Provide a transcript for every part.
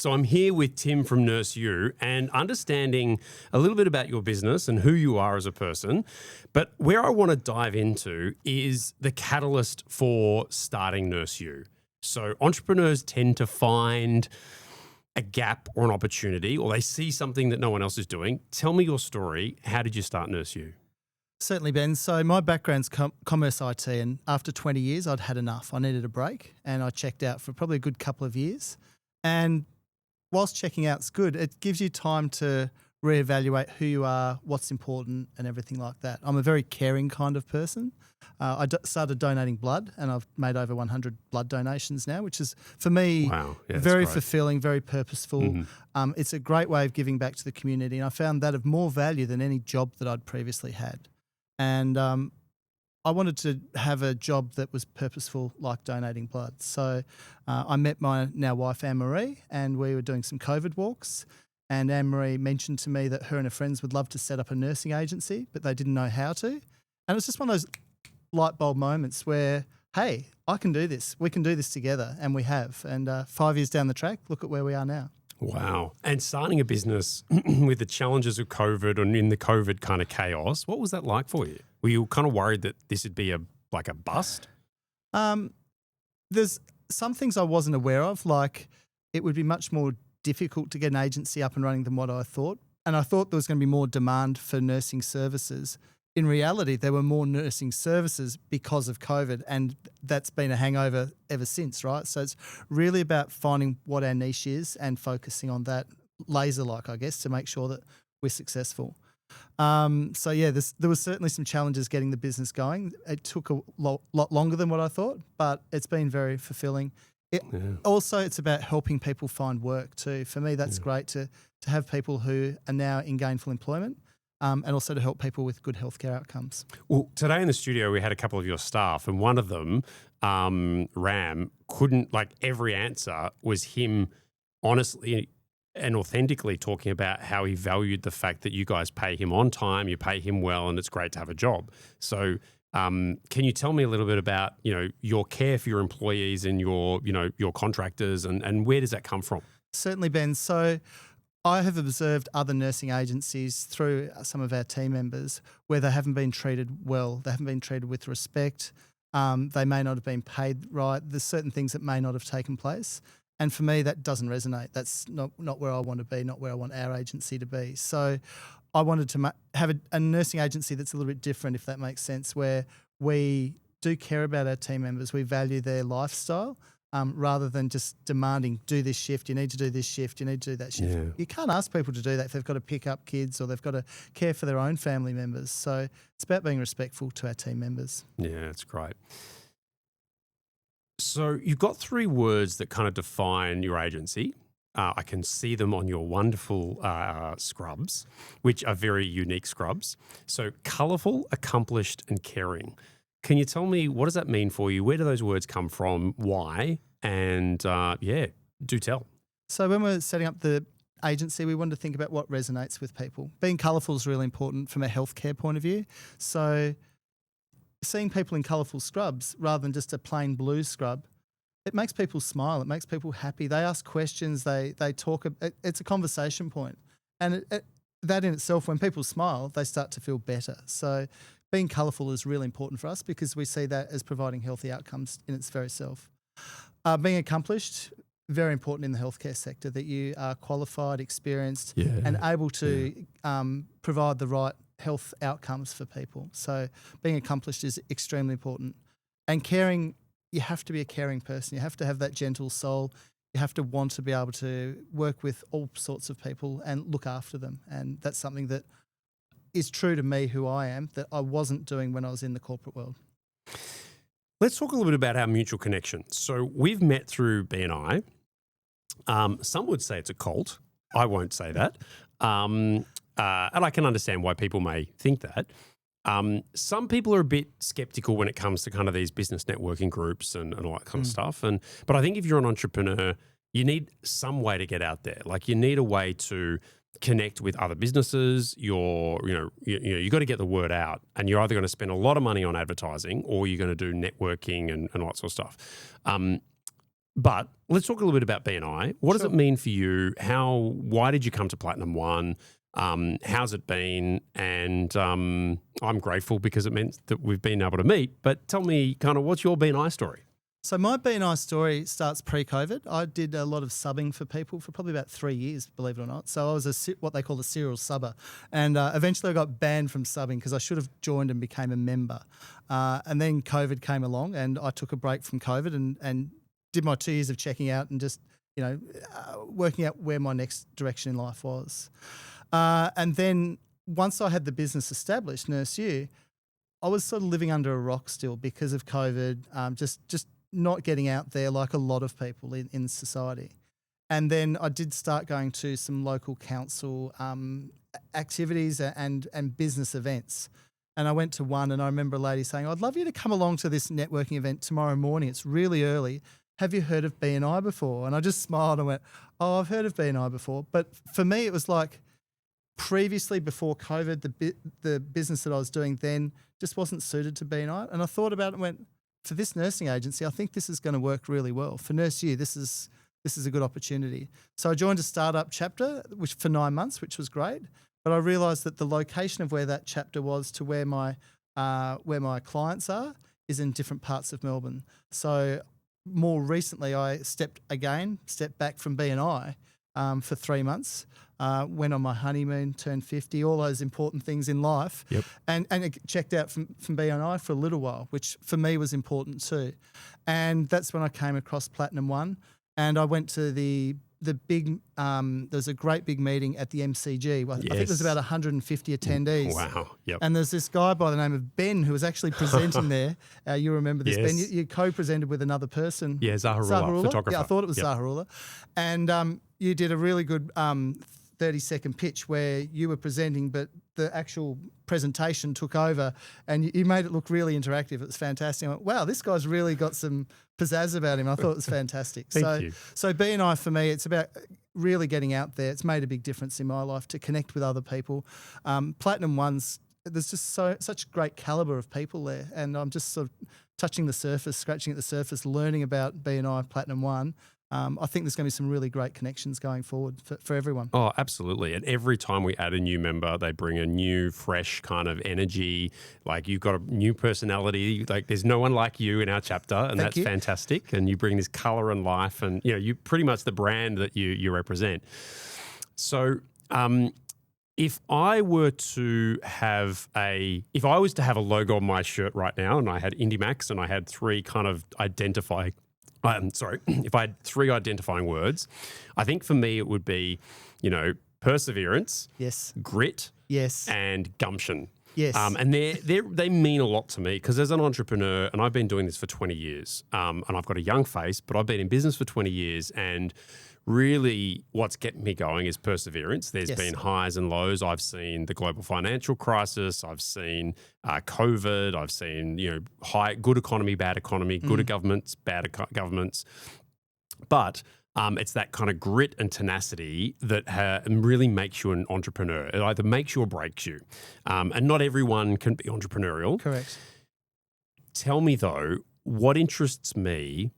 So I'm here with Tim from NurseU and understanding a little bit about your business and who you are as a person. But where I want to dive into is the catalyst for starting NurseU. So entrepreneurs tend to find a gap or an opportunity, or they see something that no one else is doing. Tell me your story. How did you start NurseU? Certainly, Ben. So my background's commerce IT, and after 20 years, I'd had enough. I needed a break, and I checked out for probably a good couple of years. And whilst checking out's good, it gives you time to reevaluate who you are, what's important, and everything like that. I'm a very caring kind of person. I started donating blood, and I've made over 100 blood donations now, which is, for me, very fulfilling, very purposeful. Mm-hmm. It's a great way of giving back to the community, and I found that of more value than any job that I'd previously had. And I wanted to have a job that was purposeful, like donating blood. So I met my now wife, Anne-Marie, and we were doing some COVID walks. And Anne-Marie mentioned to me that her and her friends would love to set up a nursing agency, but they didn't know how to. And it was just one of those light bulb moments where, hey, I can do this. We can do this together, and we have. And 5 years down the track, look at where we are now. Wow. And starting a business with the challenges of COVID and in the COVID kind of chaos, what was that like for you? Were you kind of worried that this would be a bust? There's some things I wasn't aware of, like it would be much more difficult to get an agency up and running than what I thought. And I thought there was going to be more demand for nursing services. In reality, there were more nursing services because of COVID, and that's been a hangover ever since, right? So it's really about finding what our niche is and focusing on that laser-like, I guess, to make sure that we're successful. There was certainly some challenges getting the business going. It took a lot longer than what I thought, but it's been very fulfilling. Also, it's about helping people find work too. For me, that's great to have people who are now in gainful employment. And also to help people with good healthcare outcomes. Well, today in the studio, we had a couple of your staff, and one of them, Ram, couldn't, every answer was him honestly and authentically talking about how he valued the fact that you guys pay him on time, you pay him well, and it's great to have a job. So can you tell me a little bit about, your care for your employees and your contractors, and where does that come from? Certainly, Ben. So I have observed other nursing agencies through some of our team members where they haven't been treated well. They haven't been treated with respect. They may not have been paid right. There's certain things that may not have taken place. And for me, that doesn't resonate. That's not where I want to be, not where I want our agency to be. So I wanted to have a nursing agency that's a little bit different, if that makes sense, where we do care about our team members. We value their lifestyle. Rather than just demanding, do this shift, you need to do this shift, you need to do that shift. Yeah. You can't ask people to do that if they've got to pick up kids or they've got to care for their own family members. So it's about being respectful to our team members. Yeah, that's great. So you've got 3 words that kind of define your agency. I can see them on your wonderful scrubs, which are very unique scrubs. So colourful, accomplished, and caring. Can you tell me, what does that mean for you? Where do those words come from? Why? And do tell. So when we're setting up the agency, we wanted to think about what resonates with people. Being colourful is really important from a healthcare point of view. So seeing people in colourful scrubs rather than just a plain blue scrub, it makes people smile. It makes people happy. They ask questions. They talk. It's a conversation point. And that in itself, when people smile, they start to feel better. So being colourful is really important for us because we see that as providing healthy outcomes in its very self. Being accomplished, very important in the healthcare sector, that you are qualified, experienced, and able to provide the right health outcomes for people. So being accomplished is extremely important. And caring, you have to be a caring person. You have to have that gentle soul. You have to want to be able to work with all sorts of people and look after them. And that's something that is true to me, who I am, that I wasn't doing when I was in the corporate world. Let's talk a little bit about our mutual connection. So we've met through BNI. Some would say it's a cult. I won't say that. And I can understand why people may think that. Some people are a bit skeptical when it comes to kind of these business networking groups and all that kind of stuff. But I think if you're an entrepreneur, you need some way to get out there. Like you need a way to connect with other businesses. You got to get the word out, and you're either going to spend a lot of money on advertising or you're going to do networking and all that sort of stuff. But let's talk a little bit about BNI. What does it mean for you? Why did you come to Platinum One? How's it been? And I'm grateful because it meant that we've been able to meet. But tell me kind of what's your BNI story? So my BNI story starts pre-COVID. I did a lot of subbing for people for probably about 3 years, believe it or not. So I was what they call a serial subber. And eventually I got banned from subbing because I should have joined and became a member. And then COVID came along and I took a break from COVID and did my 2 years of checking out and just, working out where my next direction in life was. And then once I had the business established, NurseU, I was sort of living under a rock still because of COVID, just not getting out there like a lot of people in society. And then I did start going to some local council activities and business events. And I went to one and I remember a lady saying, I'd love you to come along to this networking event tomorrow morning. It's really early. Have you heard of BNI before? And I just smiled and went, oh, I've heard of BNI before. But for me, it was like previously before COVID, the business that I was doing then just wasn't suited to BNI. And I thought about it and went, for this nursing agency, I think this is going to work really well. For NurseU, this is a good opportunity. So I joined a startup chapter for 9 months, which was great. But I realised that the location of where that chapter was to where my clients are is in different parts of Melbourne. So more recently, I stepped back from BNI for 3 months. Went on my honeymoon, turned 50, all those important things in life. Yep. And it checked out from BNI for a little while, which for me was important too. And that's when I came across Platinum One and I went to the big, there was a great big meeting at the MCG. I think there's about 150 attendees. Wow. Yep. And there's this guy by the name of Ben who was actually presenting there. You remember this, Yes. Ben? You co-presented with another person. Yeah, Zaharullah, photographer. Yeah, I thought it was Yep. Zaharullah. And you did a really good 30-second pitch where you were presenting, but the actual presentation took over and you made it look really interactive. It was fantastic. I went, wow, this guy's really got some pizzazz about him. I thought it was fantastic. Thank you. So BNI for me, it's about really getting out there. It's made a big difference in my life to connect with other people. Platinum One's, there's just such great calibre of people there, and I'm just sort of touching the surface, scratching at the surface, learning about BNI Platinum One. I think there's going to be some really great connections going forward for everyone. Oh, absolutely. And every time we add a new member, they bring a new, fresh kind of energy. Like you've got a new personality. Like there's no one like you in our chapter, and that's fantastic. And you bring this colour and life, and you're pretty much the brand that you represent. So, if I was to have a logo on my shirt right now, and I had Indimax, and I had three kind of if I had three identifying words, I think for me it would be, perseverance, yes, grit, yes, and gumption. Yes. And they mean a lot to me because as an entrepreneur, and I've been doing this for 20 years, and I've got a young face, but I've been in business for 20 years, and really what's kept me going is perseverance. There's been highs and lows. I've seen the global financial crisis. I've seen COVID. I've seen, good economy, bad economy, good governments, bad governments. But it's that kind of grit and tenacity that really makes you an entrepreneur. It either makes you or breaks you. And not everyone can be entrepreneurial. Correct. Tell me, though, what interests me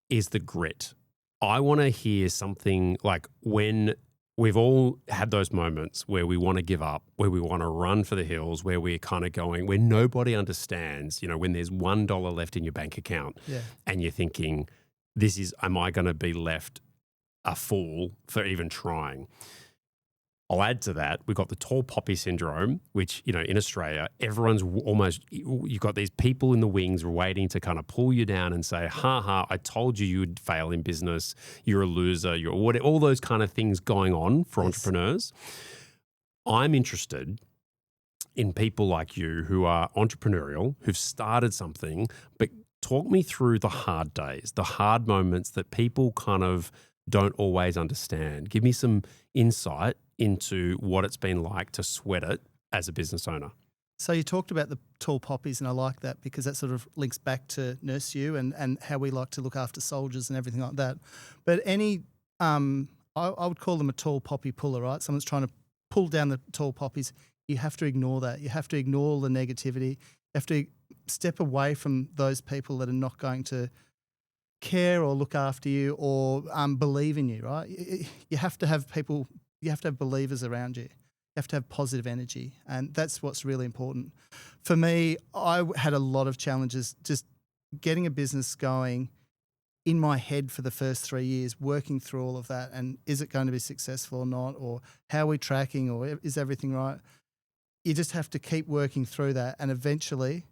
is the grit. I want to hear something like when we've all had those moments where we want to give up, where we want to run for the hills, where we're kind of going, where nobody understands, when there's $1 left in your bank account and you're thinking, am I going to be left a fool for even trying? I'll add to that, we've got the tall poppy syndrome, which, in Australia, everyone's you've got these people in the wings waiting to kind of pull you down and say, I told you you'd fail in business. You're a loser. You're all those kind of things going on for entrepreneurs. I'm interested in people like you who are entrepreneurial, who've started something, but talk me through the hard days, the hard moments that people kind of don't always understand. Give me some insight into what it's been like to sweat it as a business owner. So you talked about the tall poppies, and I like that because that sort of links back to NurseU and how we like to look after soldiers and everything like that. But I would call them a tall poppy puller, right? Someone's trying to pull down the tall poppies. You have to ignore that. You have to ignore the negativity. You have to step away from those people that are not going to care or look after you or believe in you, right? You have to have people, you have to have believers around you. You have to have positive energy, and that's what's really important. For me, I had a lot of challenges just getting a business going in my head for the first 3 years, working through all of that, and is it going to be successful or not, or how are we tracking, or is everything right? You just have to keep working through that, and eventually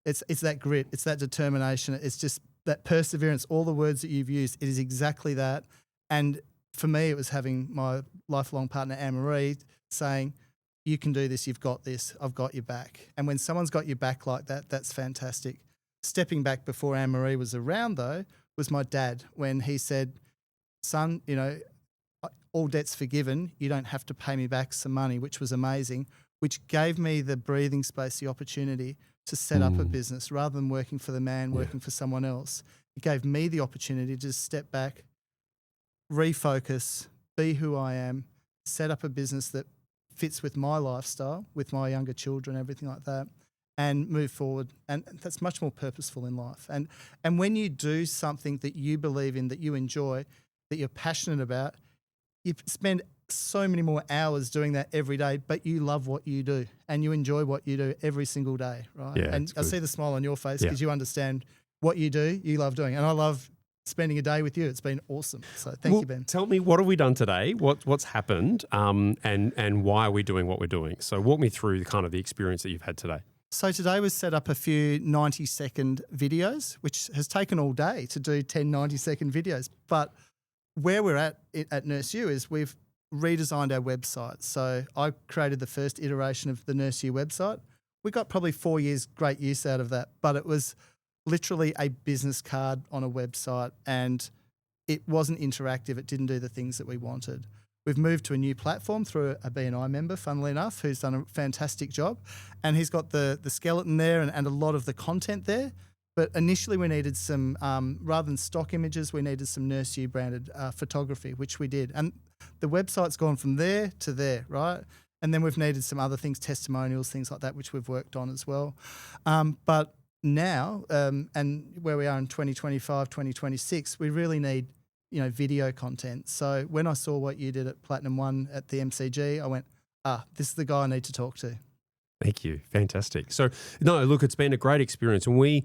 it's that grit, it's that determination, it's just that perseverance, all the words that you've used, it is exactly that. And for me, it was having my lifelong partner, Anne-Marie, saying, you can do this, you've got this, I've got your back. And when someone's got your back like that, that's fantastic. Stepping back before Anne-Marie was around, though, was my dad when he said, son, you know, all debts forgiven, you don't have to pay me back some money, which was amazing, which gave me the breathing space, the opportunity to set up a business rather than working for the man, working for someone else. It gave me the opportunity to just step back, refocus, be who I am, set up a business that fits with my lifestyle, with my younger children, everything like that, and move forward. And that's much more purposeful in life. And when you do something that you believe in, that you enjoy, that you're passionate about, you spend so many more hours doing that every day, but you love what you do and you enjoy what you do every single day, right? Yeah, and I see the smile on your face because you understand what you do, you love doing. And I love spending a day with you. It's been awesome. So thank you, Ben. Tell me, what have we done today? What's happened, and why are we doing what we're doing? So walk me through kind of the experience that you've had today. So today was set up a few 90-second videos, which has taken all day to do 10 90-second videos. But where we're at NurseU is we've redesigned our website. So I created the first iteration of the NurseU website. We got probably 4 years great use out of that, but it was literally a business card on a website and it wasn't interactive. It didn't do the things that we wanted. We've moved to a new platform through a BNI member, funnily enough, who's done a fantastic job. And he's got the skeleton there and a lot of the content there. But initially we needed some, rather than stock images, we needed some NurseU branded photography, which we did. And the website's gone from there to there, right? And then we've needed some other things, testimonials, things like that, which we've worked on as well. But now, and where we are in 2025, 2026, we really need, video content. So when I saw what you did at Platinum One at the MCG, I went, this is the guy I need to talk to. Thank you. Fantastic. So, no, look, it's been a great experience. And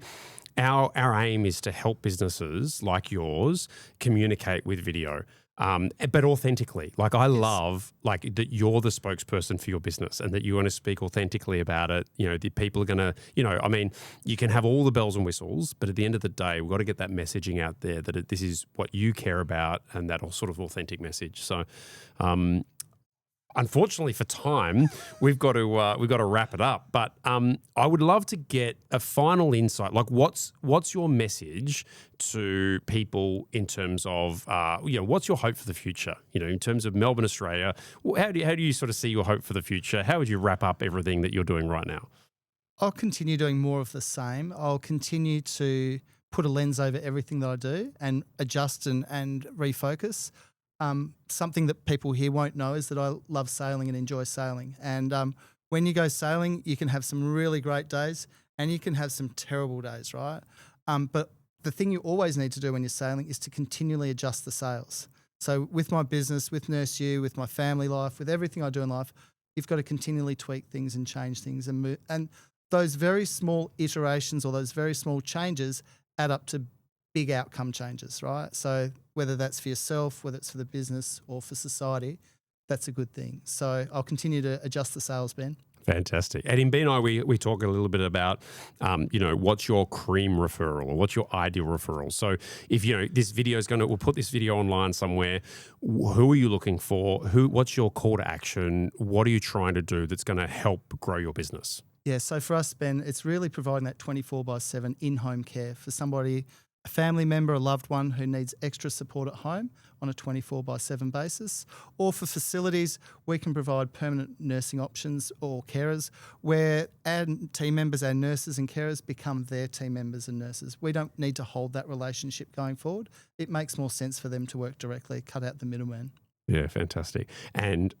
our aim is to help businesses like yours communicate with video, but authentically. Like I love that you're the spokesperson for your business and that you want to speak authentically about it. The people are going to, you can have all the bells and whistles, but at the end of the day, we've got to get that messaging out there that this is what you care about and that sort of authentic message. So, unfortunately for time, we've got to wrap it up. But I would love to get a final insight. Like, what's your message to people in terms of what's your hope for the future? In terms of Melbourne, Australia, how do you sort of see your hope for the future? How would you wrap up everything that you're doing right now? I'll continue doing more of the same. I'll continue to put a lens over everything that I do and adjust and refocus. Something that people here won't know is that I love sailing and enjoy sailing. And when you go sailing, you can have some really great days and you can have some terrible days, right? But the thing you always need to do when you're sailing is to continually adjust the sails. So with my business, with NurseU, with my family life, with everything I do in life, you've got to continually tweak things and change things and move. And those very small iterations or those very small changes add up to big outcome changes, right? So whether that's for yourself, whether it's for the business or for society, that's a good thing. So I'll continue to adjust the sails, Ben. Fantastic. And in BNI, we talk a little bit about, what's your cream referral or what's your ideal referral. So if, this video is we'll put this video online somewhere, who are you looking for? What's your call to action? What are you trying to do that's going to help grow your business? Yeah, so for us, Ben, it's really providing that 24/7 in-home care for somebody, a family member, a loved one who needs extra support at home on a 24/7 basis. Or for facilities, we can provide permanent nursing options or carers where our team members, our nurses and carers become their team members and nurses. We don't need to hold that relationship going forward. It makes more sense for them to work directly, cut out the middleman. Yeah, fantastic. And,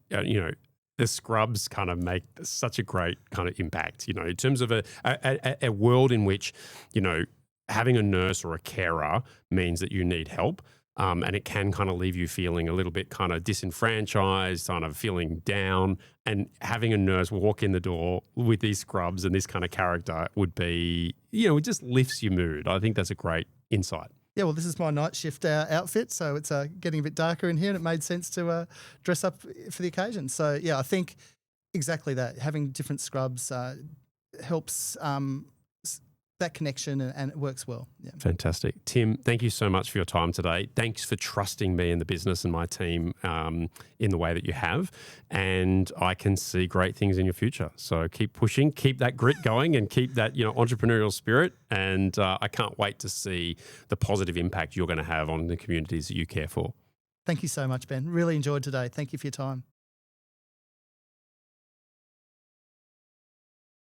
the scrubs kind of make such a great kind of impact, in terms of a world in which, having a nurse or a carer means that you need help. And it can kind of leave you feeling a little bit kind of disenfranchised, kind of feeling down. And having a nurse walk in the door with these scrubs and this kind of character would be, it just lifts your mood. I think that's a great insight. Yeah, well, this is my night shift outfit, so it's getting a bit darker in here, and it made sense to dress up for the occasion. So, yeah, I think exactly that. Having different scrubs helps that connection, and it works well. Yeah. Fantastic. Tim, thank you so much for your time today. Thanks for trusting me and the business and my team in the way that you have. And I can see great things in your future. So keep pushing, keep that grit going, and keep that entrepreneurial spirit. And I can't wait to see the positive impact you're going to have on the communities that you care for. Thank you so much, Ben. Really enjoyed today. Thank you for your time.